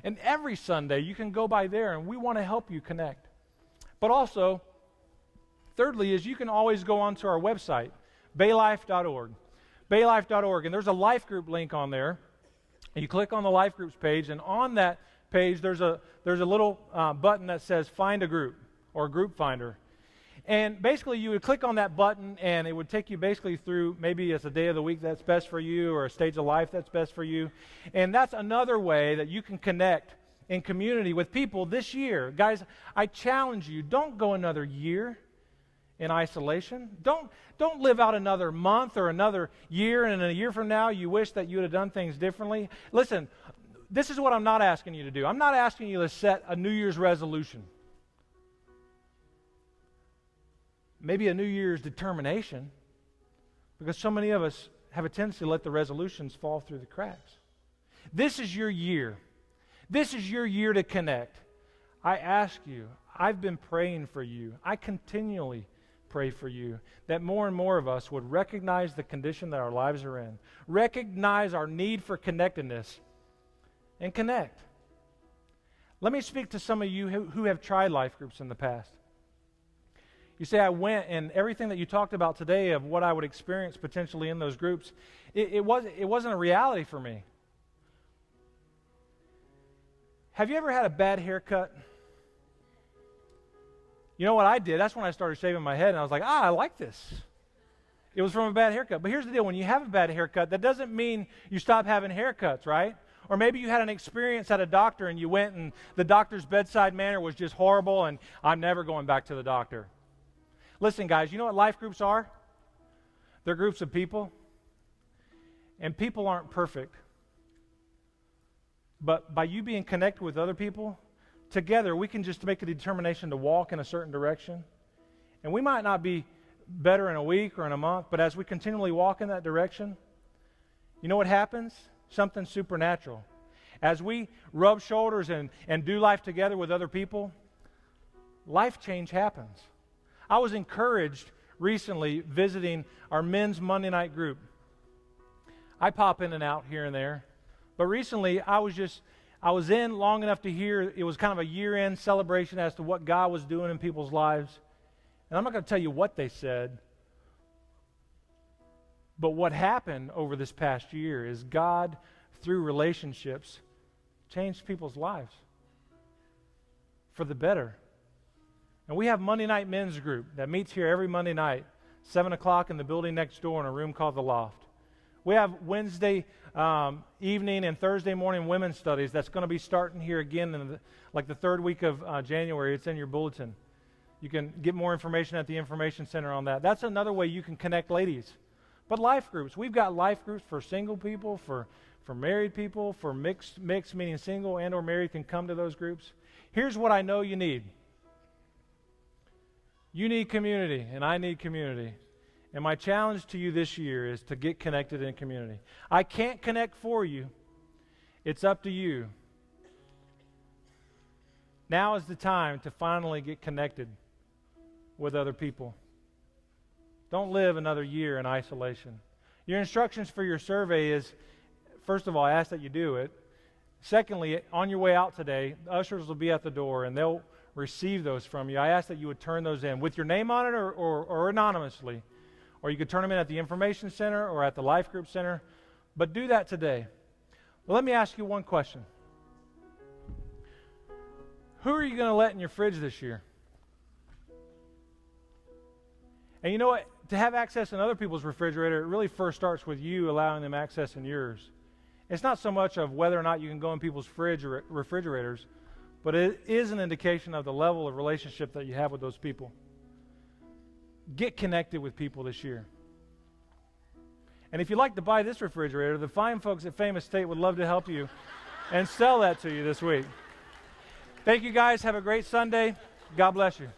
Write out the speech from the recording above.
And every Sunday, you can go by there, and we want to help you connect. But also, thirdly, is you can always go onto our website, baylife.org. Baylife.org, and there's a life group link on there. And you click on the life groups page, and on that page, there's a little button that says Find a Group, or Group Finder. And basically, you would click on that button, and it would take you basically through, maybe it's a day of the week that's best for you, or a stage of life that's best for you. And that's another way that you can connect in community with people this year. Guys, I challenge you, don't go another year in isolation. Don't live out another month or another year, and in a year from now, you wish that you would have done things differently. Listen, this is what I'm not asking you to do. I'm not asking you to set a New Year's resolution. Maybe a New Year's determination, because so many of us have a tendency to let the resolutions fall through the cracks. This is your year. This is your year to connect. I ask you, I've been praying for you. I continually pray for you that more and more of us would recognize the condition that our lives are in, recognize our need for connectedness, and connect. Let me speak to some of you who have tried life groups in the past. You say, I went, and everything that you talked about today of what I would experience potentially in those groups, it wasn't a reality for me. Have you ever had a bad haircut? You know what I did? That's when I started shaving my head, and I was like, I like this. It was from a bad haircut. But here's the deal. When you have a bad haircut, that doesn't mean you stop having haircuts, right? Or maybe you had an experience at a doctor, and you went, and the doctor's bedside manner was just horrible, and I'm never going back to the doctor. Listen, guys, you know what life groups are? They're groups of people. And people aren't perfect. But by you being connected with other people, together we can just make a determination to walk in a certain direction. And we might not be better in a week or in a month, but as we continually walk in that direction, you know what happens? Something supernatural. As we rub shoulders and do life together with other people, life change happens. I was encouraged recently visiting our men's Monday night group. I pop in and out here and there. But recently, I was in long enough to hear, it was kind of a year-end celebration as to what God was doing in people's lives. And I'm not going to tell you what they said, but what happened over this past year is God, through relationships, changed people's lives for the better. And we have Monday night men's group that meets here every Monday night, 7 o'clock in the building next door in a room called The Loft. We have Wednesday evening and Thursday morning women's studies that's going to be starting here again in the third week of January. It's in your bulletin. You can get more information at the information center on that. That's another way you can connect ladies. But life groups, we've got life groups for single people, for married people, for mixed meaning single and or married can come to those groups. Here's what I know you need. You need community, and I need community. And my challenge to you this year is to get connected in community. I can't connect for you. It's up to you. Now is the time to finally get connected with other people. Don't live another year in isolation. Your instructions for your survey is, first of all, I ask that you do it. Secondly, on your way out today, the ushers will be at the door, and they'll receive those from you. I ask that you would turn those in with your name on it or anonymously. Or you could turn them in at the information center or at the life group center. But do that today. Well, let me ask you one question. Who are you going to let in your fridge this year? And you know what? To have access in other people's refrigerator, it really first starts with you allowing them access in yours. It's not so much of whether or not you can go in people's fridge or refrigerators, but it is an indication of the level of relationship that you have with those people. Get connected with people this year. And if you'd like to buy this refrigerator, the fine folks at Famous State would love to help you and sell that to you this week. Thank you guys. Have a great Sunday. God bless you.